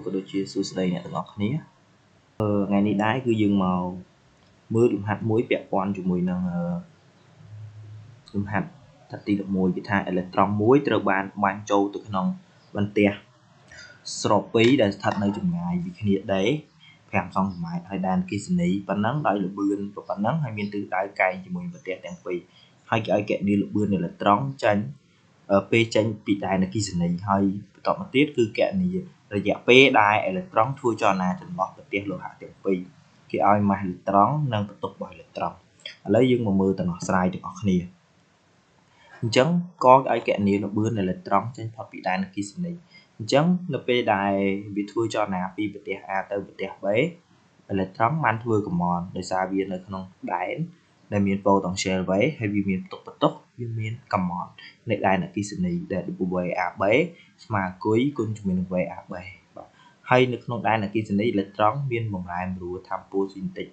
ក៏ដូចជាសួស្តីអ្នកទាំងអស់គ្នាថ្ងៃនេះដែរគឺយើងមកមើលលំហាត់មួយពាក់ព័ន្ធជាមួយនឹងលំហាត់ថាទី11គេថាអេឡិចត្រូនមួយត្រូវបានបាញ់ចូលទៅក្នុងបន្ទះស្របពីរដែលស្ថិតនៅចម្ងាយពីគ្នាដែរ5សង់ទីម៉ែត្រហើយដែនអគ្គិសនីប៉ុណ្ណឹងដោយល្បឿនប៉ុណ្ណឹងហើយមានទិសដៅកែងជាមួយបន្ទះទាំងពីរហើយគេឲ្យគណនាល្បឿនអេឡិចត្រូនចាញ់ពេលចេញពីដែនអគ្គិសនីហើយបន្តមកទៀតគឺគណនារយៈពេលដែលអេឡិចត្រូនធ្វើចលនាចន្លោះបន្ទះលោហៈទាំងពីរគេឲ្យម៉ាសអេឡិចត្រូននិងបន្ទុករបស់អេឡិចត្រូនឥឡូវយើងមកមើលដំណោះស្រាយទាំងអស់គ្នាអញ្ចឹងក៏ឲ្យគណនាល្បឿនអេឡិចត្រូនចេញផុតពីដែនអគ្គិសនីអញ្ចឹងនៅពេលដែលវាធ្វើចលនាពីបន្ទះ A ទៅបន្ទះ B អេឡិចត្រូនបានធ្វើកំណដោយសារវានៅក្នុងដែនដែលមាន potential wave ហើយវាមានផ្ទុកវាមានកំណនៃដែនអគ្គិសនីដែល WAB ស្មើគុយគុណជាមួយនឹង VAB បាទហើយនៅក្នុងដែនអគ្គិសនីអេឡិចត្រូនមានបម្រែបម្រួលថាមពលស៊ីនតិច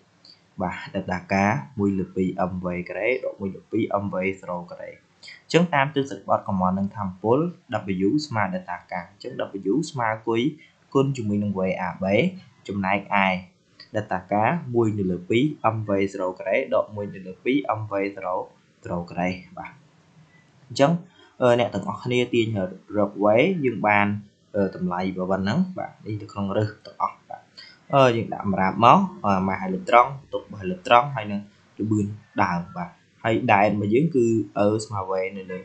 បាទដែលដាការ1/2 mv ការ៉េដក1/2 mv 0ការ៉េអញ្ចឹងតាមទិសបត់កំណនឹងថាមពល W ស្មើដល់តាការអញ្ចឹង W ស្មើគុយគុណជាមួយនឹង VAB ចំណែកឯData ការ1/2 mv 0ការ៉េដក1/2 mv 0ការ៉េបាទអញ្ចឹងអ្នកទាំងអស់គ្នាទាញរក V យើងបានតម្លៃប៉ុណ្ណឹងបាទនេះនៅក្នុងរឹសទាំងអស់បាទយើងដាក់សម្រាប់មកម៉ាសអេឡិចត្រូនបន្ទុករបស់អេឡិចត្រូនហើយនឹងល្បឿនដើមបាទហើយដែនរបស់យើងគឺ ស្មើ V នៅលើ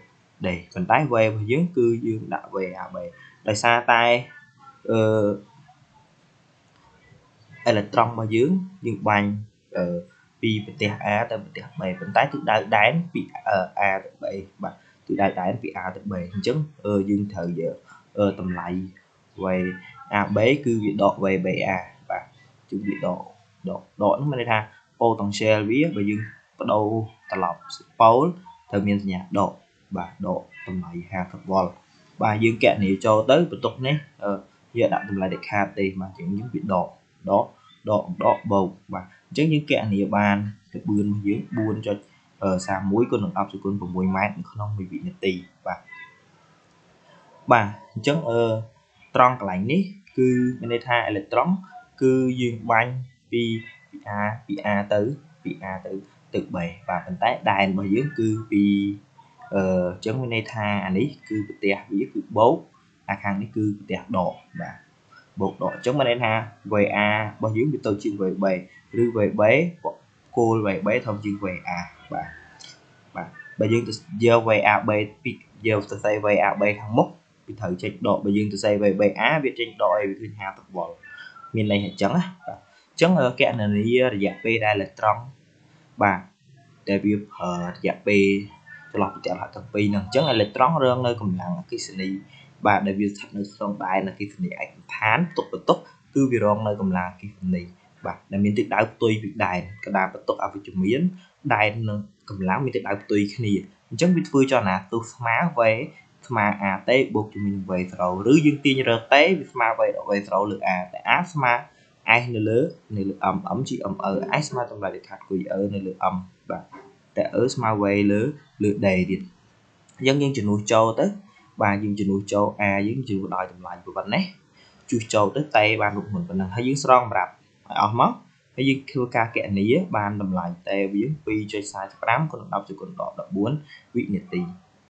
ដេប៉ុន្តែ V របស់យើងគឺយើងដាក់ VAB ដោយសារតែអេឡិចត្រូនរបស់យើងបាញ់ពីបន្ទះ A ទៅបន្ទះ B ប៉ុន្តែទិសដៅដែនពី A ទៅ B បាទទិសដៅដែនពី A ទៅ B អញ្ចឹងយើងត្រូវយកតម្លៃ VAB គឺវាដក VBA បាទគឺវាដកនោះមានន័យថា potential វាបើយើងបដូរត្រឡប់ប៉ូលត្រូវមានសញ្ញាដកបាទដកតម្លៃ 50V បាទយើងគណនាចូលទៅបន្ទុកនេះយកដាក់តម្លៃដាច់ខាតទេបាទអញ្ចឹងយើងវាដកបូកបាទអញ្ចឹងយើងគណនាបានល្បឿនរបស់យើង 4.31 គុណនឹង10សេគុណ6ម៉ែត្រក្នុង1វិនាទីបាទអញ្ចឹងត្រង់កន្លែងនេះគឺមានន័យថាអេឡិចត្រូនគឺយើងបាញ់ពី A ទៅ B បាទប៉ុន្តែដែនរបស់យើងគឺពីអញ្ចឹងមានន័យថាអានេះគឺបន្ទះវាគឺបូកអាខាងនេះគឺបន្ទះដកបាទបូកដកអញ្ចឹងមានន័យថា VA របស់យើងវាទៅជាង VB ឬ VB គោល VB ធំជាង VA បាទបើយើងទៅយក VAB ពីយកទៅសេ VAB ខាងមុខវាត្រូវចេញដកបើយើងទៅសេ VBA វាចេញដកឲ្យវាឃើញ 50V មានន័យថាអញ្ចឹងណាបាទអញ្ចឹងគណនារយៈពេលដែលអេឡិចត្រូនបាទតែវាប្រើរយៈពេលចន្លោះបន្ទះលោហៈទាំងពីរហ្នឹងអញ្ចឹងអេឡិចត្រូនរងនៅកម្លាំងអគ្គិសនីបាទដែលវាស្ថិតនៅក្នុងដែនអគ្គិសនីឯកដ្ឋានបន្ទុកគឺវារងនៅកម្លាំងអគ្គិសនីបាទដែលមានទិសដៅផ្ទុយពីដែនកណ្ដាលបន្ទុកអវិជ្ជមានដែននឹងកម្លាំងមានទិសដៅផ្ទុយគ្នាអញ្ចឹងវាធ្វើចលនាទោសស្មើ V ស្មើ AT បូកជាមួយនឹង V0 ឬយើងទាញរក T វាស្មើ V0 លើ A តែ A ស្មើ S នៅលើ M ជា ME S ស្មើតម្លៃលេខខាត់គុយ E នៅលើ M បាទតែ E ស្មើ V លើ D ទៀតអញ្ចឹងយើងជំនួសចូលទៅបាទយើងជំនួសចូល A យើងជំនួសដោយតម្លៃប៉ុណ្ណេះជួសចូលទៅតែបានរូបមន្តប៉ុណ្ណឹងហើយយើងស្រង់សម្រាប់ឲ្យអស់មកហើយយើងធ្វើការគណនាបានតម្លៃតែវា 2.45 គុណ10សេគុណដក14វិនាទី